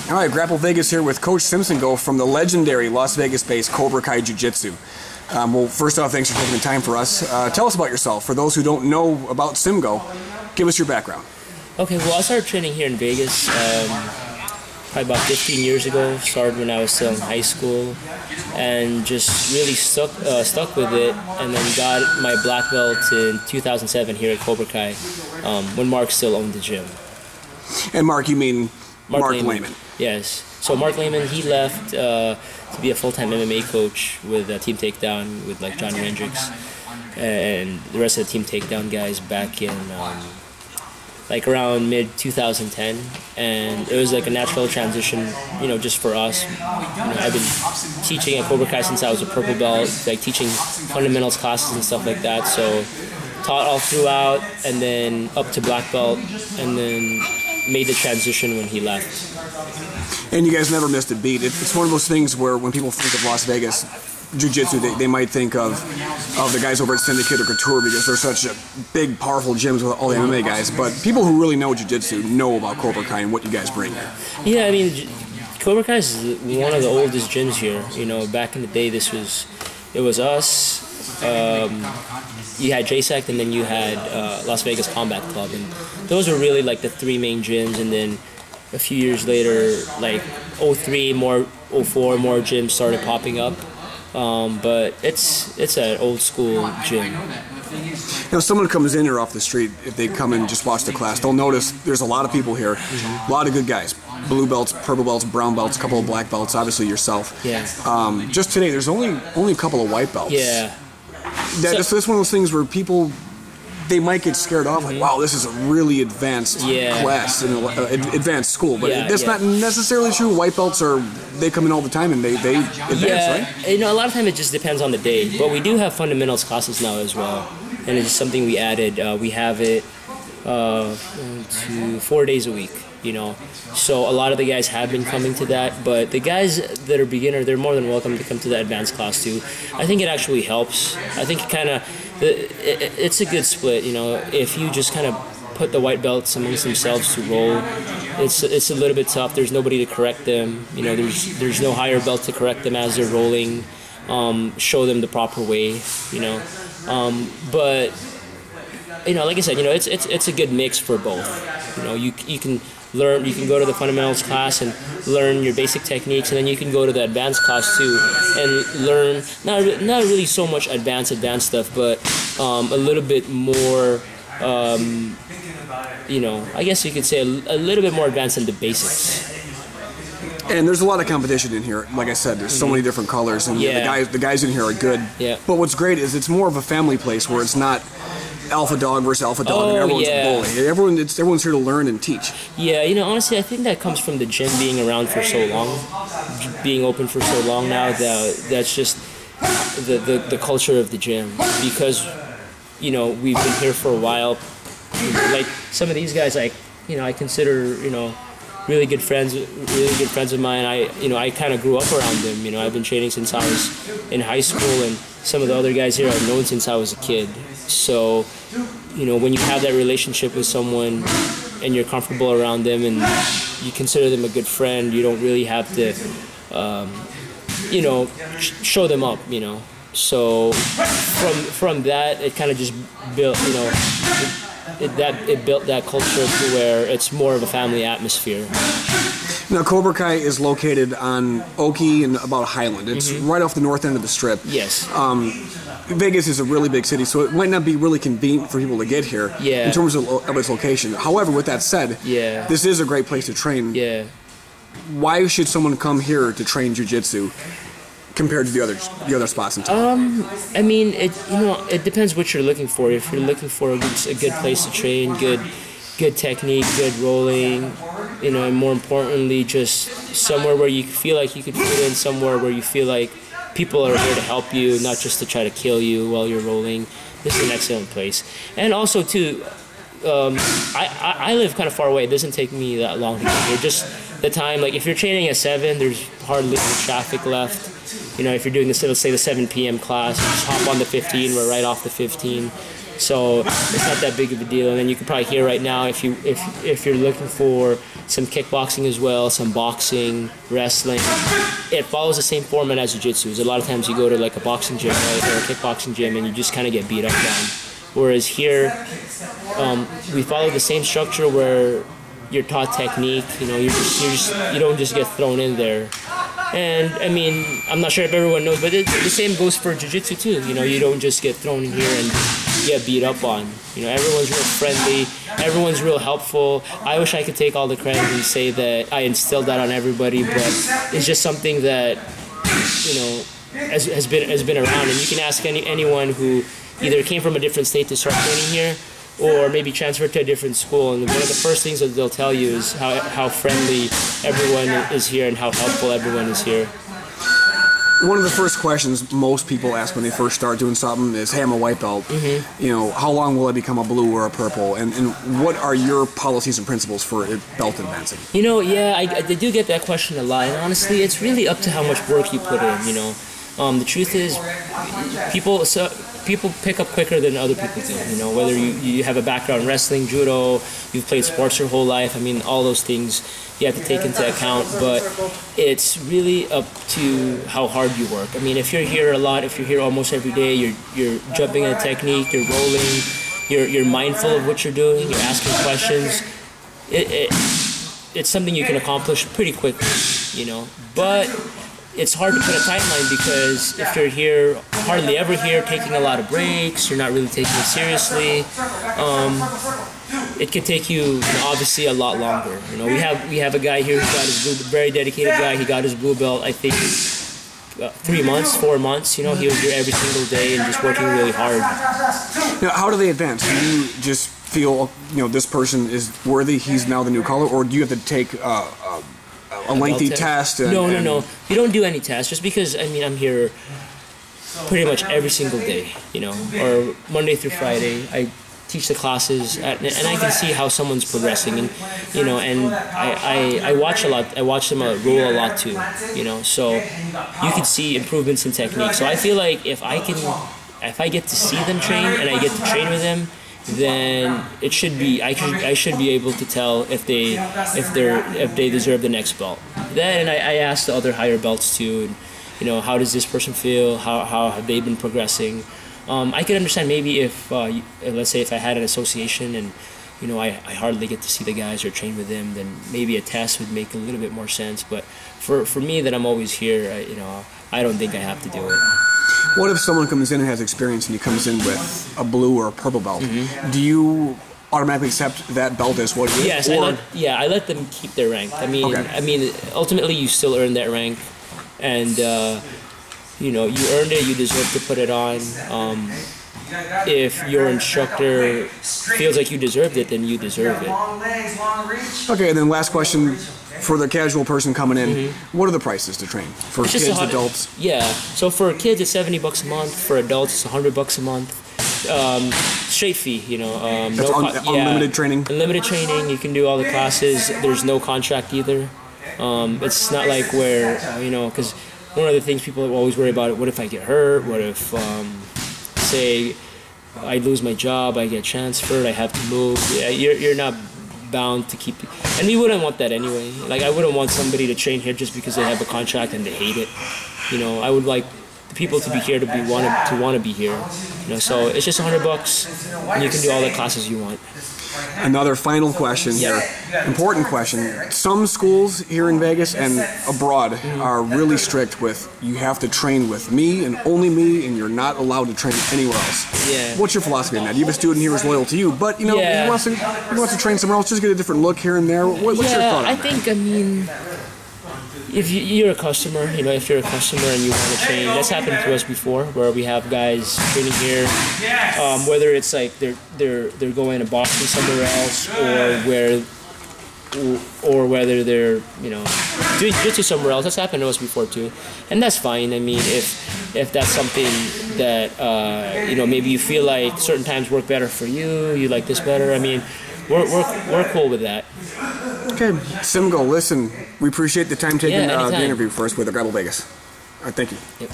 All right, Grapple Vegas here with Coach Simpson from the legendary Las Vegas-based Cobra Kai Jiu-Jitsu. Well, first off, thanks for taking the time for us. Tell us about yourself. For those who don't know about Simgo, give us your background. Okay, well, I started training here in Vegas probably about 15 years ago. Started when I was still in high school, and just really stuck with it. And then got my black belt in 2007 here at Cobra Kai, when Mark still owned the gym. And Mark, you mean Mark Lehman? Yes. So Mark Lehman, he left to be a full-time MMA coach with Team Takedown with like John Hendricks and the rest of the Team Takedown guys back in like around mid-2010, and it was like a natural transition, you know, just for us. You know, I've been teaching at Cobra Kai since I was a purple belt, like teaching fundamentals classes and stuff like that. So taught all throughout, and then up to black belt, and then made the transition when he left. And you guys never missed a beat. It's one of those things where when people think of Las Vegas Jiu-Jitsu, they might think of the guys over at Syndicate or Couture because they're such big, powerful gyms with all the MMA guys. But people who really know Jiu-Jitsu know about Cobra Kai and what you guys bring here. Yeah, I mean, Cobra Kai is one of the oldest gyms here. You know, back in the day, it was us. You had JSEC, and then you had Las Vegas Combat Club, and those were really like the three main gyms. And then a few years later, like 03, more 04, more gyms started popping up. But it's an old school gym. Now, if someone comes in here off the street, if they come and just watch the class, they'll notice there's a lot of people here, a lot of good guys, blue belts, purple belts, brown belts, a couple of black belts, obviously yourself. Yeah. Just today, there's only a couple of white belts. Yeah. That's one of those things where people, they might get scared off, like, wow, this is a really advanced class, advanced school. But that's not necessarily true. White belts they come in all the time and they advance, right? You know, a lot of time it just depends on the day. But we do have fundamentals classes now as well. And it's something we added. We have it 4 days a week, you know. So a lot of the guys have been coming to that. But the guys that are beginner, they're more than welcome to come to the advanced class too. I think it actually helps. I think it's a good split, you know. If you just kind of put the white belts amongst themselves to roll, it's a little bit tough. There's nobody to correct them. You know, there's no higher belt to correct them as they're rolling. Show them the proper way, you know. But you know, like I said, you know, it's a good mix for both. You know, you can learn, you can go to the fundamentals class and learn your basic techniques, and then you can go to the advanced class too and learn not really so much advanced stuff, but a little bit more. You know, I guess you could say a little bit more advanced than the basics. And there's a lot of competition in here. Like I said, there's so many different colors, and the guys in here are good. Yeah. But what's great is it's more of a family place where it's not alpha dog versus alpha dog, and everyone's a bully. Everyone's here to learn and teach. Yeah, you know, honestly, I think that comes from the gym being around for so long, being open for so long now. That's just the culture of the gym, because you know, we've been here for a while. Like some of these guys, like, you know, I consider, you know, really good friends of mine. I kind of grew up around them. You know, I've been training since I was in high school, and some of the other guys here I've known since I was a kid. So, you know, when you have that relationship with someone and you're comfortable around them and you consider them a good friend, you don't really have to, you know, show them up, you know. So from that, it kind of just built, you know, it built that culture to where it's more of a family atmosphere. Now, Cobra Kai is located on Oki and about Highland. It's right off the north end of the Strip. Yes. Vegas is a really big city, so it might not be really convenient for people to get here in terms of its location. However, with that said, this is a great place to train. Yeah. Why should someone come here to train jiu-jitsu compared to the other spots in town? I mean, it depends what you're looking for. If you're looking for a good place to train, good technique, good rolling, you know, and more importantly, just somewhere where you feel like you could fit in, somewhere where you feel like people are here to help you, not just to try to kill you while you're rolling. This is an excellent place. And also, too, I live kind of far away. It doesn't take me that long to get here. Just the time, like if you're training at 7, there's hardly any traffic left. You know, if you're doing this, let's say the 7 p.m. class, you just hop on the 15, we're right off the 15. So it's not that big of a deal. And then you can probably hear right now if you're looking for some kickboxing as well, some boxing, wrestling. It follows the same format as jiu-jitsu. A lot of times you go to like a boxing gym, right, or a kickboxing gym, and you just kind of get beat up down. Whereas here, we follow the same structure where you're taught technique. You know, you don't just get thrown in there. And I mean, I'm not sure if everyone knows, but the same goes for jiu-jitsu too. You know, you don't just get thrown in here and get beat up on. You know, everyone's real friendly. Everyone's real helpful. I wish I could take all the credit and say that I instilled that on everybody, but it's just something that, you know, has been around. And you can ask anyone who either came from a different state to start training here, or maybe transferred to a different school, and one of the first things that they'll tell you is how friendly everyone is here and how helpful everyone is here. One of the first questions most people ask when they first start doing something is, hey, I'm a white belt. You know, how long will I become a blue or a purple? And what are your policies and principles for belt advancing? You know, yeah, I do get that question a lot, and honestly, it's really up to how much work you put in, you know. The truth is, people pick up quicker than other people do. You know, whether you have a background in wrestling, judo, you've played sports your whole life. I mean, all those things you have to take into account. But it's really up to how hard you work. I mean, if you're here a lot, if you're here almost every day, you're jumping in a technique, you're rolling, you're mindful of what you're doing, you're asking questions. It's something you can accomplish pretty quickly. You know, but it's hard to put a timeline because if you're here, hardly ever here, taking a lot of breaks, you're not really taking it seriously, it can take you, obviously a lot longer. You know, we have a guy here who got his blue, very dedicated guy. He got his blue belt, I think, 3 months, 4 months. You know, he was here every single day and just working really hard. Now, how do they advance? Do you just feel, you know, this person is worthy, he's now the new color, or do you have to take a lengthy test? No. You don't do any tests, just because, I mean, I'm here pretty much every single day, you know, or Monday through Friday. I teach the classes, and I can see how someone's progressing, and, you know, and I watch a lot. I watch them roll a lot too, you know, so you can see improvements in technique. So I feel like if I get to see them train and I get to train with them, then it should be I should be able to tell if they deserve the next belt. Then I ask the other higher belts too, and, you know, how does this person feel? How have they been progressing? I could understand maybe if let's say if I had an association and, you know, I hardly get to see the guys or train with them, then maybe a test would make a little bit more sense. But for me, that I'm always here, you know, I don't think I have to do it. What if someone comes in and has experience and he comes in with a blue or a purple belt? Do you automatically accept that belt as what it is? Yes, I let them keep their rank. I mean, ultimately you still earn that rank, and you know, you earned it. You deserve to put it on. If your instructor feels like you deserved it, then you deserve it. Okay, and then last question. For the casual person coming in, what are the prices to train for kids, adults? Yeah, so for kids it's $70 a month. For adults it's $100 a month. Straight fee, you know. Unlimited training. Unlimited training. You can do all the classes. There's no contract either. It's not like where you know, because one of the things people always worry about: what if I get hurt? What if, say, I lose my job? I get transferred. I have to move. Yeah, you're not bound to keep, and we wouldn't want that anyway. Like, I wouldn't want somebody to train here just because they have a contract and they hate it. You know, I would like the people to be here to want to be here. You know, so it's just $100, and you can do all the classes you want. Another final question here, important question. Some schools here in Vegas and abroad are really strict with, you have to train with me and only me, and you're not allowed to train anywhere else. Yeah. What's your philosophy on that? You have a student here who's loyal to you, but, you know, he wants to train somewhere else, just get a different look here and there. What's your thought on that? I mean, if you're a customer, you know, if you're a customer and you want to train, that's happened to us before, where we have guys training here, whether it's like they're going to boxing somewhere else, or whether they're, you know, doing jiu-jitsu somewhere else. That's happened to us before too, and that's fine. I mean, if that's something that you know, maybe you feel like certain times work better for you, you like this better. I mean, we're cool with that. Okay, Simgo, listen, we appreciate the time taking the interview for us with Rebel Vegas. All right, thank you. Yep.